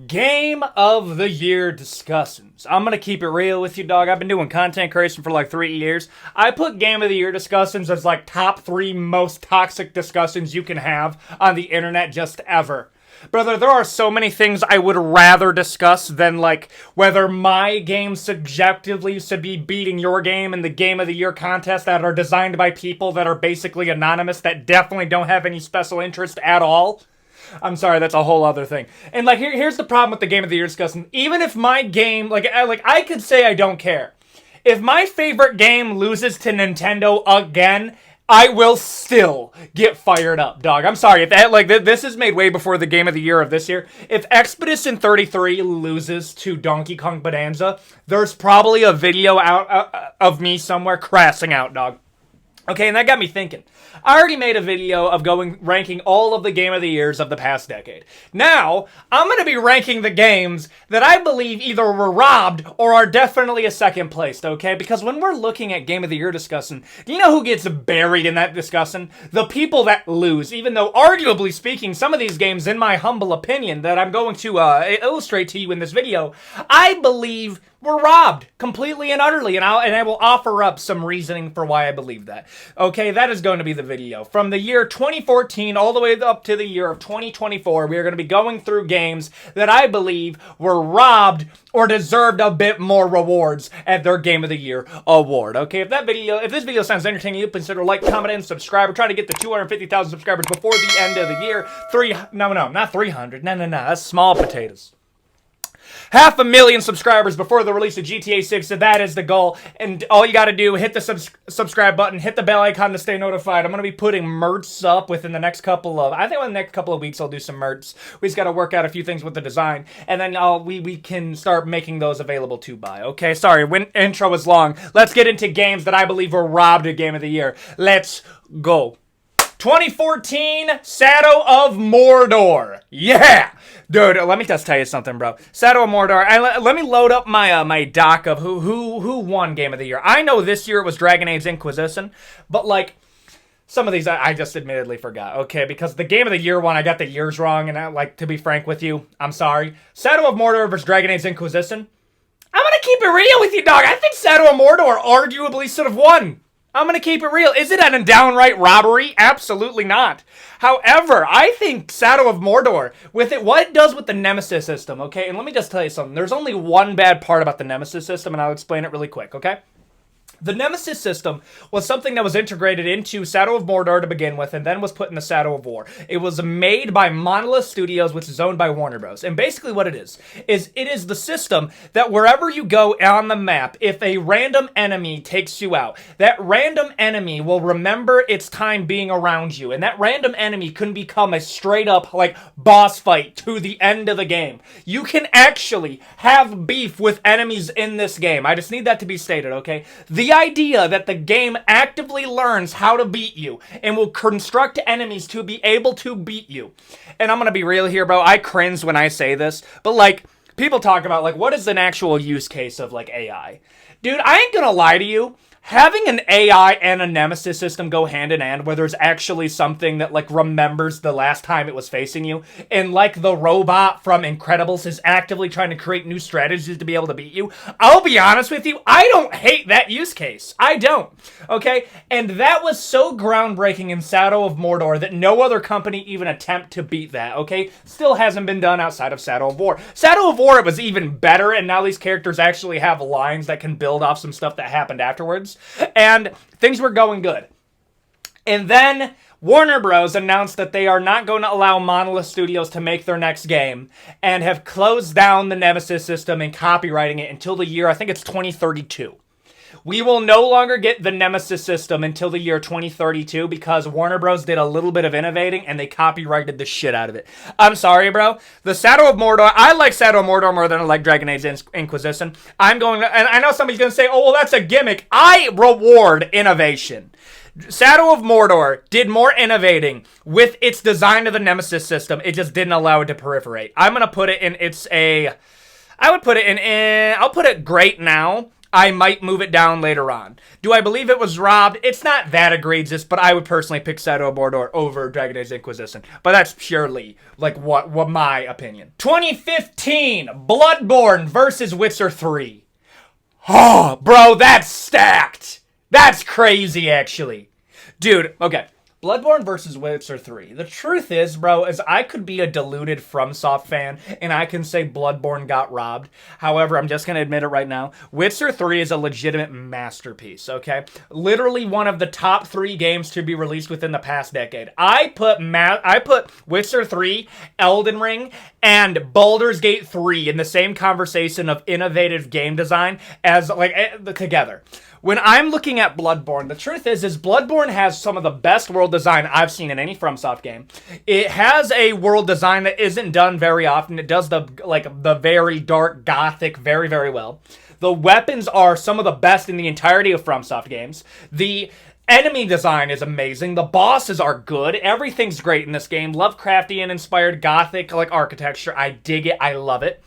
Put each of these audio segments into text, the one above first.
Game of the Year discussions. I'm gonna keep it real with you, dog. I've been doing content creation for like 3 years. I put Game of the Year discussions as like top 3 most toxic discussions you can have on the internet just ever. Brother, there are so many things I would rather discuss than, like, whether my game subjectively should be beating your game in the Game of the Year contest that are designed by people that are basically anonymous, that definitely don't have any special interest at all. I'm sorry, that's a whole other thing. And, like, here's the problem with the Game of the Year discussion. Even if my game, I could say I don't care. If my favorite game loses to Nintendo again, I will still get fired up, dog. I'm sorry, if that, this is made way before the Game of the Year of this year. If Expedition 33 loses to Donkey Kong Bonanza, there's probably a video out of me somewhere crashing out, dog. Okay, and that got me thinking. I already made a video of ranking all of the Game of the Years of the past decade. Now, I'm going to be ranking the games that I believe either were robbed or are definitely a second place, okay? Because when we're looking at Game of the Year discussion, do you know who gets buried in that discussion? The people that lose, even though, arguably speaking, some of these games, in my humble opinion, that I'm going to illustrate to you in this video, I believe were robbed completely and utterly, and I will offer up some reasoning for why I believe that. Okay, that is going to be the video. From the year 2014 all the way up to the year of 2024, we are going to be going through games that I believe were robbed or deserved a bit more rewards at their Game of the Year award. Okay, if this video sounds entertaining, you consider like, comment, and subscribe. We're trying to get to 250,000 subscribers before the end of the year. Not 300. No, that's small potatoes. 500,000 subscribers before the release of GTA 6, so that is the goal. And all you gotta do, hit the subscribe button, hit the bell icon to stay notified. I'm gonna be putting merch up within the next couple of weeks I'll do some merch. We just gotta work out a few things with the design, and then we can start making those available to buy. Okay, sorry, intro was long. Let's get into games that I believe were robbed of Game of the Year. Let's go. 2014, Shadow of Mordor. Yeah! Dude, let me just tell you something, bro. Shadow of Mordor. Let me load up my doc of who won Game of the Year. I know this year it was Dragon Age Inquisition, but, like, some of these I just admittedly forgot, okay? Because the Game of the Year one, I got the years wrong, and to be frank with you, I'm sorry. Shadow of Mordor versus Dragon Age Inquisition. I'm gonna keep it real with you, dog. I think Shadow of Mordor arguably should have won. I'm going to keep it real. Is it a downright robbery? Absolutely not. However, I think Shadow of Mordor, what it does with the Nemesis system, okay? And let me just tell you something. There's only one bad part about the Nemesis system, and I'll explain it really quick, okay? The Nemesis system was something that was integrated into Shadow of Mordor to begin with, and then was put in the Shadow of War. It was made by Monolith Studios, which is owned by Warner Bros. And basically what it is it is the system that wherever you go on the map, if a random enemy takes you out, that random enemy will remember its time being around you, and that random enemy can become a straight up, like, boss fight to the end of the game. You can actually have beef with enemies in this game. I just need that to be stated, okay? The idea that the game actively learns how to beat you and will construct enemies to be able to beat you. And I'm gonna be real here, bro. I cringe when I say this, but, like, people talk about, like, what is an actual use case of, like, AI? Dude, I ain't gonna lie to you. Having an AI and a Nemesis system go hand in hand, where there's actually something that, like, remembers the last time it was facing you, and, like, the robot from Incredibles is actively trying to create new strategies to be able to beat you, I'll be honest with you, I don't hate that use case. I don't. Okay? And that was so groundbreaking in Shadow of Mordor that no other company even attempt to beat that, okay? Still hasn't been done outside of Shadow of War. Shadow of War, it was even better, and now these characters actually have lines that can build off some stuff that happened afterwards. And things were going good. And then Warner Bros. Announced that they are not going to allow Monolith Studios to make their next game and have closed down the Nemesis system and copywriting it until the year, I think it's 2032. We will no longer get the Nemesis system until the year 2032 because Warner Bros. Did a little bit of innovating and they copyrighted the shit out of it. I'm sorry, bro. The Shadow of Mordor, I like Shadow of Mordor more than I like Dragon Age Inquisition. And I know somebody's going to say, oh, well, that's a gimmick. I reward innovation. Shadow of Mordor did more innovating with its design of the Nemesis system. It just didn't allow it to proliferate. I'm going to put it in, I'll put it great now. I might move it down later on. Do I believe it was robbed? It's not that egregious, but I would personally pick Shadow of Mordor over Dragon Age Inquisition. But that's purely, like, what my opinion. 2015, Bloodborne versus Witcher 3. Oh, bro, that's stacked. That's crazy, actually. Dude, okay. Bloodborne versus Witcher 3. The truth is, bro, is I could be a deluded FromSoft fan, and I can say Bloodborne got robbed. However, I'm just going to admit it right now. Witcher 3 is a legitimate masterpiece, okay? Literally one of the top 3 games to be released within the past decade. I put Witcher 3, Elden Ring, and Baldur's Gate 3 in the same conversation of innovative game design as, like, together. When I'm looking at Bloodborne, the truth is Bloodborne has some of the best world design I've seen in any FromSoft game. It has a world design that isn't done very often. It does the very dark gothic very, very well. The weapons are some of the best in the entirety of FromSoft games. The enemy design is amazing. The bosses are good. Everything's great in this game. Lovecraftian inspired gothic like architecture. I dig it. I love it.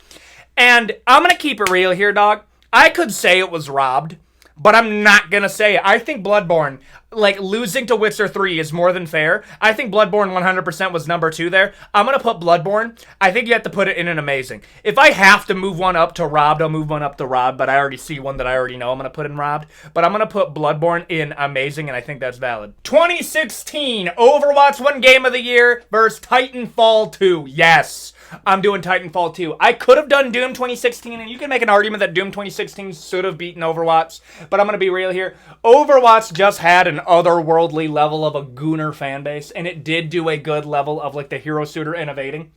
And I'm going to keep it real here, dog. I could say it was robbed, but I'm not going to say it. I think Bloodborne, like, losing to Witcher 3 is more than fair. I think Bloodborne 100% was number 2 there. I'm going to put Bloodborne. I think you have to put it in an amazing. If I have to move one up to robbed, I'll move one up to robbed, but I already see one that I already know I'm going to put in robbed. But I'm going to put Bloodborne in amazing, and I think that's valid. 2016, Overwatch won Game of the Year versus Titanfall 2. Yes. I'm doing Titanfall 2. I could have done Doom 2016, and you can make an argument that Doom 2016 should have beaten Overwatch, but I'm going to be real here. Overwatch just had an otherworldly level of a gooner fan base, and it did do a good level of, like, the hero shooter innovating.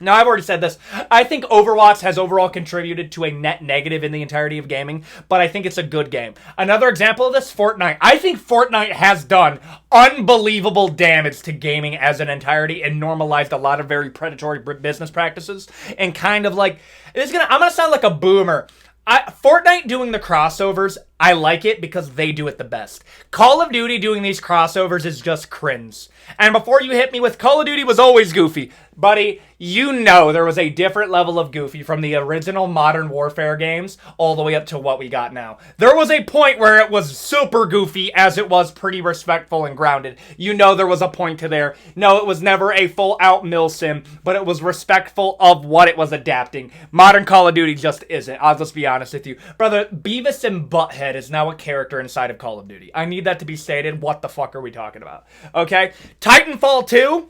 Now, I've already said this. I think Overwatch has overall contributed to a net negative in the entirety of gaming, but I think it's a good game. Another example of this, Fortnite. I think Fortnite has done unbelievable damage to gaming as an entirety and normalized a lot of very predatory business practices. And kind of like, I'm going to sound like a boomer. Fortnite doing the crossovers, I like it because they do it the best. Call of Duty doing these crossovers is just cringe. And before you hit me with Call of Duty was always goofy, buddy, you know there was a different level of goofy from the original Modern Warfare games all the way up to what we got now. There was a point where it was super goofy as it was pretty respectful and grounded. You know there was a point to there. No, it was never a full-out milsim, but it was respectful of what it was adapting. Modern Call of Duty just isn't. I'll just be honest with you. Brother, Beavis and Butthead is now a character inside of Call of Duty. I need that to be stated. What the fuck are we talking about? Okay? Titanfall 2?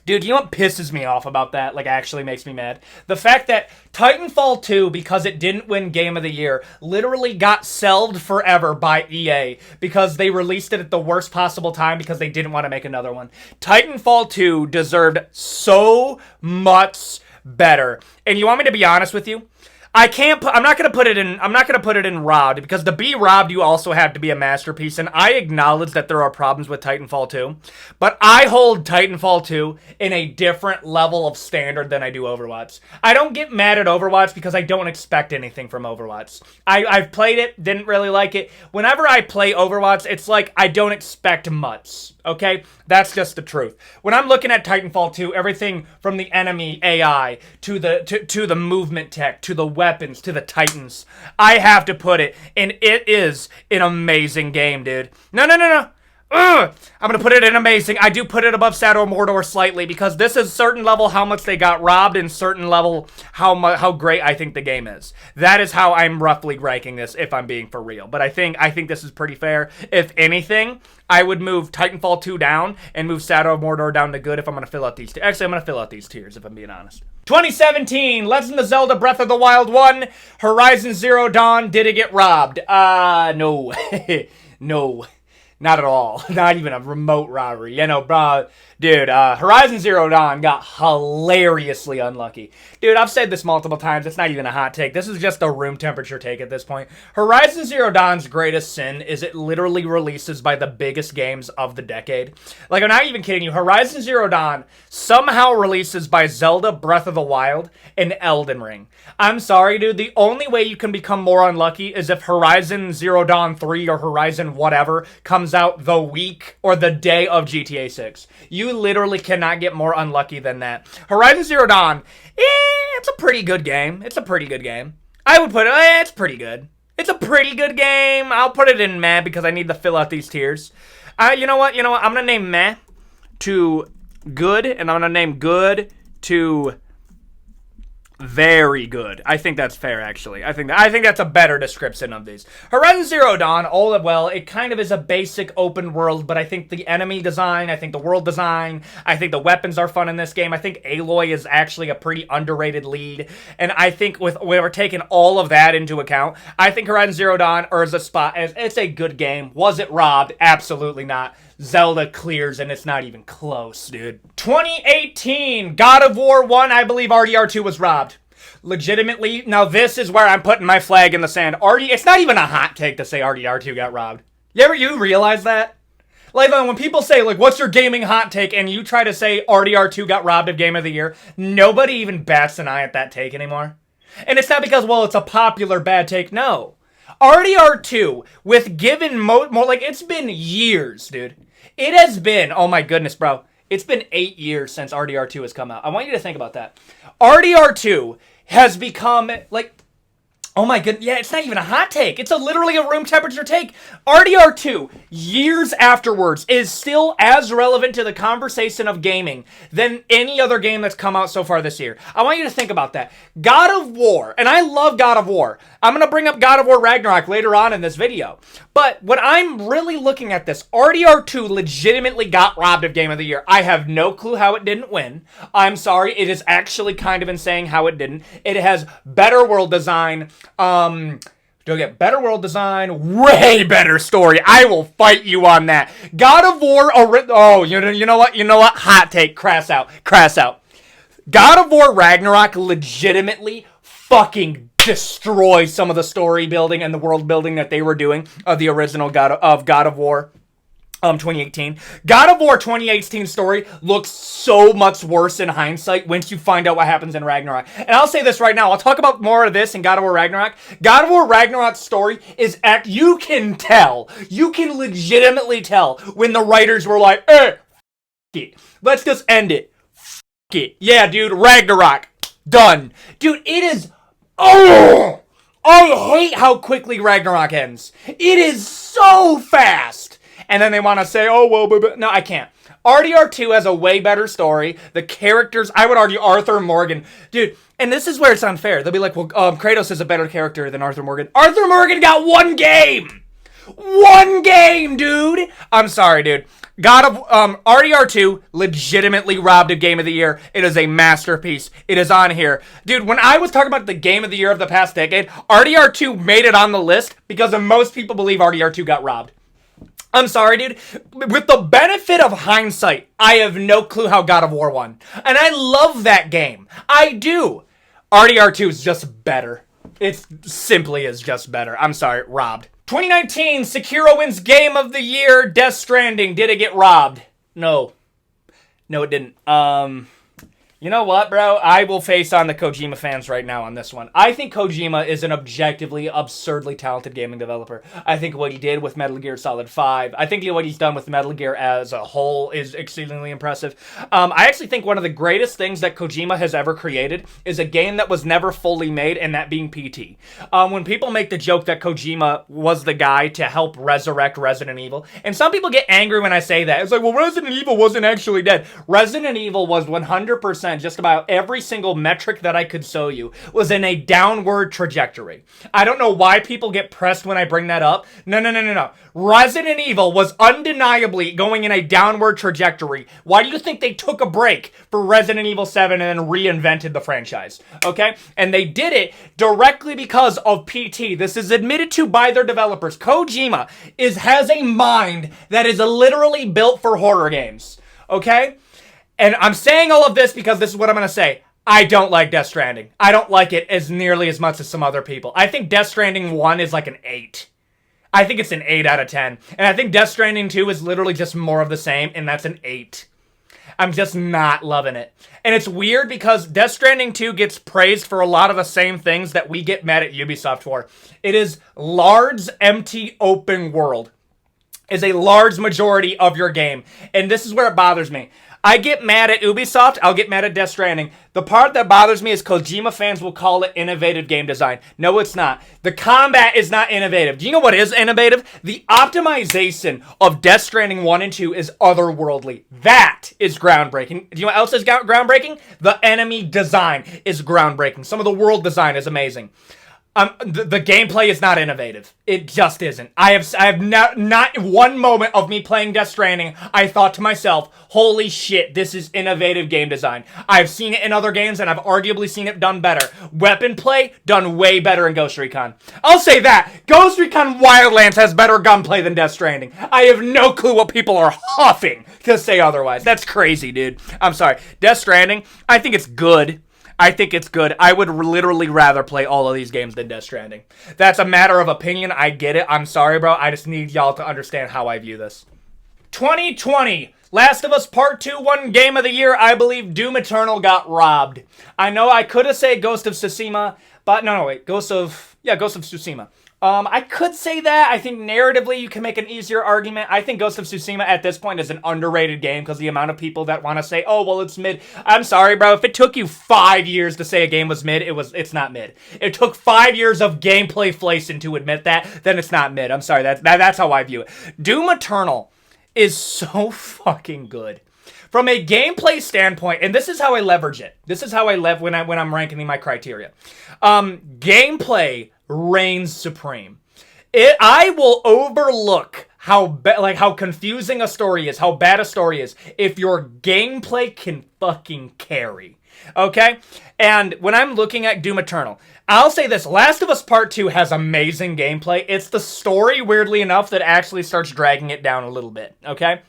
Dude, you know what pisses me off about that? Like, actually makes me mad? The fact that Titanfall 2, because it didn't win Game of the Year, literally got shelved forever by EA because they released it at the worst possible time because they didn't want to make another one. Titanfall 2 deserved so much better. And you want me to be honest with you? I'm not gonna put it in robbed, because to be robbed you also have to be a masterpiece, and I acknowledge that there are problems with Titanfall 2, but I hold Titanfall 2 in a different level of standard than I do Overwatch. I don't get mad at Overwatch because I don't expect anything from Overwatch. I've played it, didn't really like it. Whenever I play Overwatch, it's like I don't expect much. Okay? That's just the truth. When I'm looking at Titanfall 2, everything from the enemy AI to the movement tech to the weapons to the Titans, I have to put it, and it is an amazing game, dude. No. I'm gonna put it in amazing. I do put it above Shadow of Mordor slightly because this is certain level how much they got robbed and certain level how great I think the game is. That is how I'm roughly ranking this if I'm being for real. But I think this is pretty fair. If anything, I would move Titanfall 2 down and move Shadow of Mordor down to good if I'm gonna fill out these tiers. Actually, I'm gonna fill out these tiers if I'm being honest. 2017, Legend of Zelda Breath of the Wild 1, Horizon Zero Dawn, did it get robbed? No. No. Not at all. Not even a remote robbery. You know, bro, dude, Horizon Zero Dawn got hilariously unlucky. Dude, I've said this multiple times. It's not even a hot take. This is just a room temperature take at this point. Horizon Zero Dawn's greatest sin is it literally releases by the biggest games of the decade. Like, I'm not even kidding you. Horizon Zero Dawn somehow releases by Zelda Breath of the Wild and Elden Ring. I'm sorry, dude. The only way you can become more unlucky is if Horizon Zero Dawn 3 or Horizon whatever comes out the week or the day of GTA 6. You literally cannot get more unlucky than that. Horizon Zero Dawn, it's a pretty good game. It's a pretty good game. I would put it, it's pretty good. It's a pretty good game. I'll put it in meh because I need to fill out these tiers. You know what? I'm going to name meh to good, and I'm going to name good to very good. I think that's fair, actually. I think that's a better description of these. Horizon Zero Dawn, all of well, it kind of is a basic open world, but I think the enemy design, I think the world design, I think the weapons are fun in this game. I think Aloy is actually a pretty underrated lead, and I think we're taking all of that into account, I think Horizon Zero Dawn earns a spot as it's a good game. Was it robbed? Absolutely not. Zelda clears, and it's not even close, dude. 2018, God of War 1, I believe RDR2 was robbed. Legitimately, now this is where I'm putting my flag in the sand. It's not even a hot take to say RDR2 got robbed. You realize that? Like, when people say, like, what's your gaming hot take, and you try to say RDR2 got robbed of Game of the Year, nobody even bats an eye at that take anymore. And it's not because, well, it's a popular bad take, no. RDR2, with given more like, it's been years, dude. It has been, oh my goodness, bro. It's been 8 years since RDR2 has come out. I want you to think about that. RDR2 has become, like, oh my goodness, yeah, it's not even a hot take. It's literally a room temperature take. RDR2, years afterwards, is still as relevant to the conversation of gaming than any other game that's come out so far this year. I want you to think about that. God of War, and I love God of War. I'm going to bring up God of War Ragnarok later on in this video. But when I'm really looking at this, RDR2 legitimately got robbed of Game of the Year. I have no clue how it didn't win. I'm sorry, it is actually kind of insane how it didn't. It has better world design, do get better world design, way better story. I will fight you on that. God of War, you know what? Hot take, crass out. God of War Ragnarok legitimately fucking destroys some of the story building and the world building that they were doing of the original God of War 2018. God of War 2018 story looks so much worse in hindsight once you find out what happens in Ragnarok. And I'll say this right now. I'll talk about more of this in God of War Ragnarok. God of War Ragnarok's story is you can legitimately tell when the writers were like, f it. Let's just end it. F it. Yeah, dude, Ragnarok. Done. Dude, it is... Oh! I hate how quickly Ragnarok ends. It is so fast. And then they want to say, oh, well, no, I can't. RDR2 has a way better story. The characters, I would argue Arthur Morgan. Dude, and this is where it's unfair. They'll be like, well, Kratos is a better character than Arthur Morgan. Arthur Morgan got one game! One game, dude! I'm sorry, dude. RDR2 legitimately robbed a Game of the Year. It is a masterpiece. It is on here. Dude, when I was talking about the Game of the Year of the past decade, RDR2 made it on the list because most people believe RDR2 got robbed. I'm sorry, dude. With the benefit of hindsight, I have no clue how God of War won. And I love that game. I do. RDR2 is just better. It simply is just better. I'm sorry, robbed. 2019, Sekiro wins Game of the Year, Death Stranding. Did it get robbed? No. No, it didn't. You know what, bro? I will face on the Kojima fans right now on this one. I think Kojima is an objectively, absurdly talented gaming developer. I think what he did with Metal Gear Solid 5, I think what he's done with Metal Gear as a whole is exceedingly impressive. I actually think one of the greatest things that Kojima has ever created is a game that was never fully made, and that being PT. When people make the joke that Kojima was the guy to help resurrect Resident Evil, and some people get angry when I say that. It's like, well, Resident Evil wasn't actually dead. Resident Evil was 100%, just about every single metric that I could show you, was in a downward trajectory. I don't know why people get pressed when I bring that up. No. Resident Evil was undeniably going in a downward trajectory. Why do you think they took a break for Resident Evil 7 and then reinvented the franchise? Okay? And they did it directly because of PT. This is admitted to by their developers. Kojima has a mind that is literally built for horror games. Okay? And I'm saying all of this because this is what I'm going to say. I don't like Death Stranding. I don't like it as nearly as much as some other people. I think Death Stranding 1 is like an 8. I think it's an 8 out of 10. And I think Death Stranding 2 is literally just more of the same, and that's an 8. I'm just not loving it. And it's weird because Death Stranding 2 gets praised for a lot of the same things that we get mad at Ubisoft for. It is large, empty, open world. Is a large majority of your game. And this is where it bothers me. I get mad at Ubisoft, I'll get mad at Death Stranding. The part that bothers me is Kojima fans will call it innovative game design. No, it's not. The combat is not innovative. Do you know what is innovative? The optimization of Death Stranding 1 and 2 is otherworldly. That is groundbreaking. Do you know what else is groundbreaking? The enemy design is groundbreaking. Some of the world design is amazing. The gameplay is not innovative. It just isn't. I have not one moment of me playing Death Stranding, I thought to myself, holy shit, this is innovative game design. I've seen it in other games, and I've arguably seen it done better. Weapon play, done way better in Ghost Recon. I'll say that. Ghost Recon Wildlands has better gunplay than Death Stranding. I have no clue what people are huffing to say otherwise. That's crazy, dude. I'm sorry. Death Stranding, I think it's good. I would literally rather play all of these games than Death Stranding. That's a matter of opinion. I get it. I'm sorry, bro. I just need y'all to understand how I view this. 2020. Last of Us Part 2 won Game of the Year. I believe Doom Eternal got robbed. I know I could have said Ghost of Tsushima, but no, wait. Ghost of Tsushima. I could say that. I think narratively you can make an easier argument. I think Ghost of Tsushima at this point is an underrated game because the amount of people that want to say, oh, well, it's mid. I'm sorry, bro. If it took you 5 years to say a game was mid, it's not mid. It took 5 years of gameplay flacing to admit that, then it's not mid. I'm sorry. That's how I view it. Doom Eternal is so fucking good. From a gameplay standpoint, and this is how I leverage it. This is how I when I'm ranking my criteria. Gameplay reigns supreme. I will overlook how confusing a story is, how bad a story is, if your gameplay can fucking carry. Okay? And when I'm looking at Doom Eternal, I'll say this, Last of Us Part 2 has amazing gameplay. It's the story, weirdly enough, that actually starts dragging it down a little bit. Okay?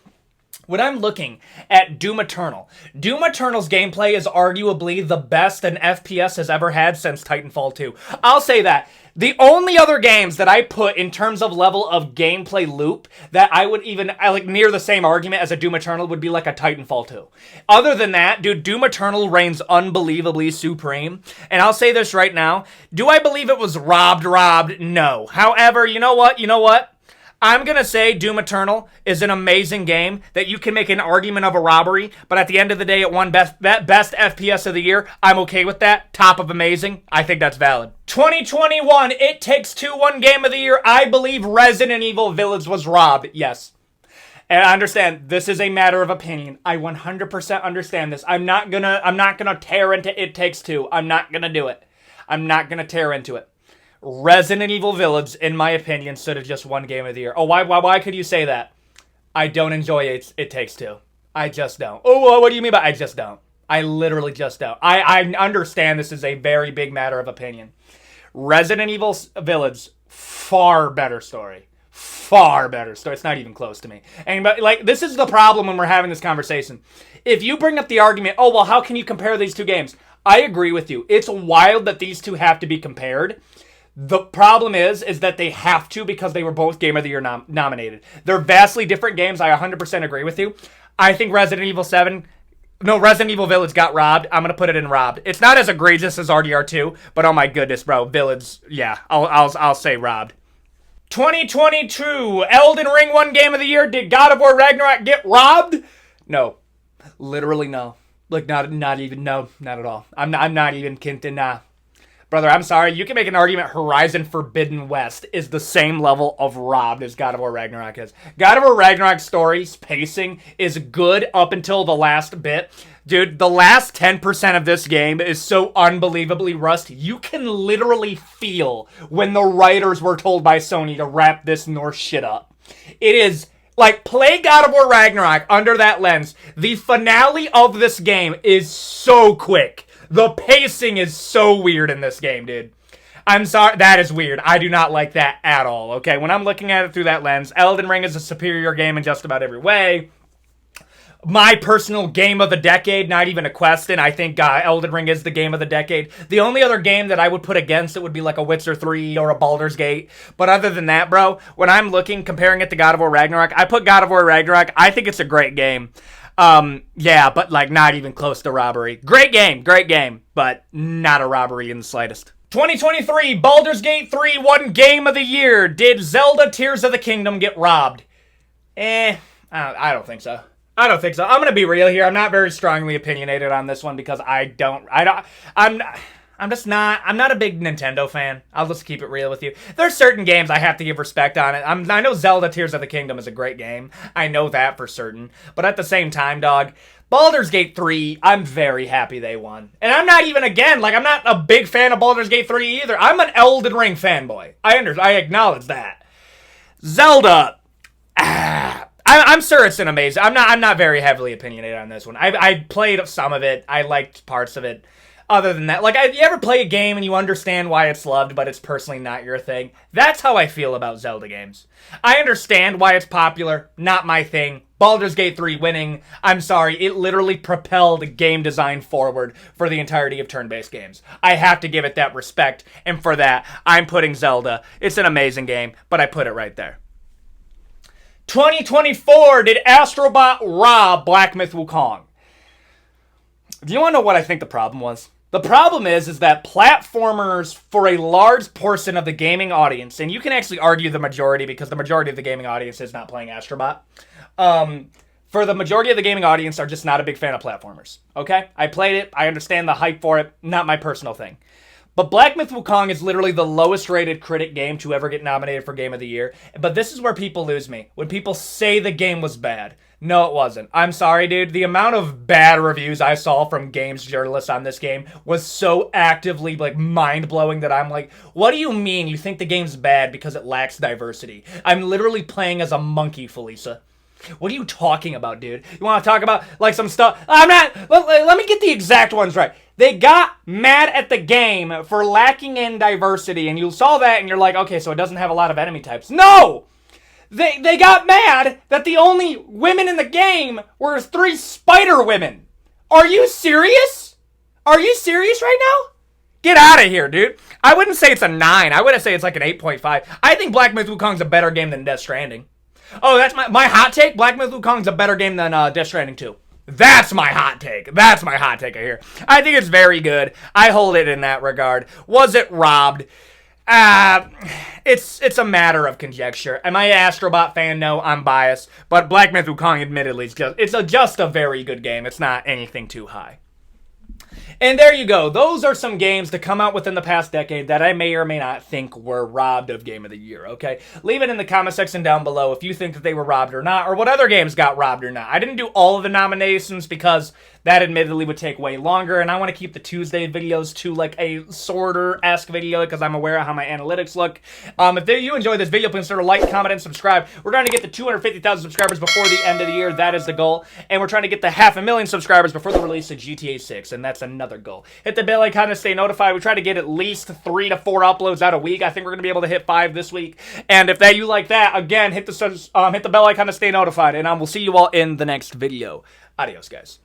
When I'm looking at Doom Eternal's gameplay is arguably the best an FPS has ever had since Titanfall 2. I'll say that. The only other games that I put in terms of level of gameplay loop that I would even, near the same argument as a Doom Eternal would be like a Titanfall 2. Other than that, dude, Doom Eternal reigns unbelievably supreme. And I'll say this right now. Do I believe it was robbed? No. However, you know what? I'm going to say Doom Eternal is an amazing game that you can make an argument of a robbery, but at the end of the day, it won best FPS of the year. I'm okay with that. Top of amazing. I think that's valid. 2021, It Takes Two won Game of the Year. I believe Resident Evil Village was robbed. Yes. And I understand this is a matter of opinion. I 100% understand this. I'm not gonna tear into It Takes Two. I'm not gonna do it. I'm not gonna tear into it. Resident Evil Village, in my opinion, should have just won Game of the Year. Oh, why could you say that? I don't enjoy It Takes Two. I just don't. Oh, what do you mean by I just don't? I literally just don't. I understand this is a very big matter of opinion. Resident Evil Village, far better story. Far better story. It's not even close to me. And this is the problem when we're having this conversation. If you bring up the argument, oh, well, how can you compare these two games? I agree with you. It's wild that these two have to be compared. The problem is that they have to because they were both Game of the Year nominated. They're vastly different games. I 100% agree with you. I think Resident Evil Village got robbed. I'm going to put it in robbed. It's not as egregious as RDR2, but oh my goodness, bro. Village, yeah, I'll say robbed. 2022, Elden Ring won Game of the Year. Did God of War Ragnarok get robbed? No. Literally no. Not even, no, not at all. I'm not even kidding, nah. Brother, I'm sorry. You can make an argument Horizon Forbidden West is the same level of robbed as God of War Ragnarok is. God of War Ragnarok's story's pacing is good up until the last bit. Dude, the last 10% of this game is so unbelievably rushed. You can literally feel when the writers were told by Sony to wrap this Norse shit up. It is... play God of War Ragnarok under that lens. The finale of this game is so quick. The pacing is so weird in this game, dude. I'm sorry, that is weird. I do not like that at all, okay? When I'm looking at it through that lens, Elden Ring is a superior game in just about every way. My personal game of the decade, not even a question. I think Elden Ring is the game of the decade. The only other game that I would put against it would be like a Witcher 3 or a Baldur's Gate. But other than that, bro, when I'm comparing it to God of War Ragnarok, I put God of War Ragnarok. I think it's a great game. Yeah, but not even close to robbery. Great game, but not a robbery in the slightest. 2023, Baldur's Gate 3 won Game of the Year. Did Zelda Tears of the Kingdom get robbed? I don't think so. I don't think so. I'm gonna be real here. I'm not very strongly opinionated on this one because I'm not a big Nintendo fan. I'll just keep it real with you. There's certain games I have to give respect on it. I know Zelda Tears of the Kingdom is a great game. I know that for certain. But at the same time, dog, Baldur's Gate 3, I'm very happy they won. And I'm not even, again, like, I'm not a big fan of Baldur's Gate 3 either. I'm an Elden Ring fanboy. I acknowledge that. Zelda, I'm sure it's an amazing. I'm not very heavily opinionated on this one. I played some of it. I liked parts of it. Other than that, like, you ever play a game and you understand why it's loved, but it's personally not your thing? That's how I feel about Zelda games. I understand why it's popular, not my thing. Baldur's Gate 3 winning, I'm sorry, it literally propelled game design forward for the entirety of turn-based games. I have to give it that respect, and for that, I'm putting Zelda. It's an amazing game, but I put it right there. 2024, did Astrobot rob Black Myth Wukong? Do you want to know what I think the problem was? The problem is that platformers, for a large portion of the gaming audience, and you can actually argue the majority because the majority of the gaming audience is not playing Astrobot, for the majority of the gaming audience are just not a big fan of platformers. Okay? I played it. I understand the hype for it. Not my personal thing. But Black Myth Wukong is literally the lowest rated critic game to ever get nominated for Game of the Year. But this is where people lose me. When people say the game was bad. No, it wasn't. I'm sorry, dude. The amount of bad reviews I saw from games journalists on this game was so actively, like, mind-blowing that I'm like, what do you mean you think the game's bad because it lacks diversity? I'm literally playing as a monkey, Felisa. What are you talking about, dude? You want to talk about, like, some stuff? I'm not... Let me get the exact ones right. They got mad at the game for lacking in diversity, and you saw that, and you're like, okay, so it doesn't have a lot of enemy types. No! They got mad that the only women in the game were 3 spider women. Are you serious? Are you serious right now? Get out of here, dude. I wouldn't say it's a 9. I wouldn't say it's like an 8.5. I think Black Myth Wukong's a better game than Death Stranding. Oh, that's my hot take? Black Myth Wukong's a better game than Death Stranding 2. That's my hot take. That's my hot take here. I think it's very good. I hold it in that regard. Was it robbed? It's a matter of conjecture. Am I an Astrobot fan? No, I'm biased. But Black Myth Wukong, admittedly, it's just a very good game. It's not anything too high. And there you go. Those are some games to come out within the past decade that I may or may not think were robbed of Game of the Year, okay? Leave it in the comment section down below if you think that they were robbed or not, or what other games got robbed or not. I didn't do all of the nominations because that admittedly would take way longer, and I want to keep the Tuesday videos to like a sorter-esque video because I'm aware of how my analytics look. If you enjoyed this video, please consider like, comment, and subscribe. We're trying to get to 250,000 subscribers before the end of the year. That is the goal. And we're trying to get to 500,000 subscribers before the release of GTA 6, and that's another goal. Hit the bell icon to stay notified. We try to get at least 3 to 4 uploads out a week. I think we're going to be able to hit 5 this week. And if you like that, again, hit the bell icon to stay notified, and I will see you all in the next video. Adios, guys.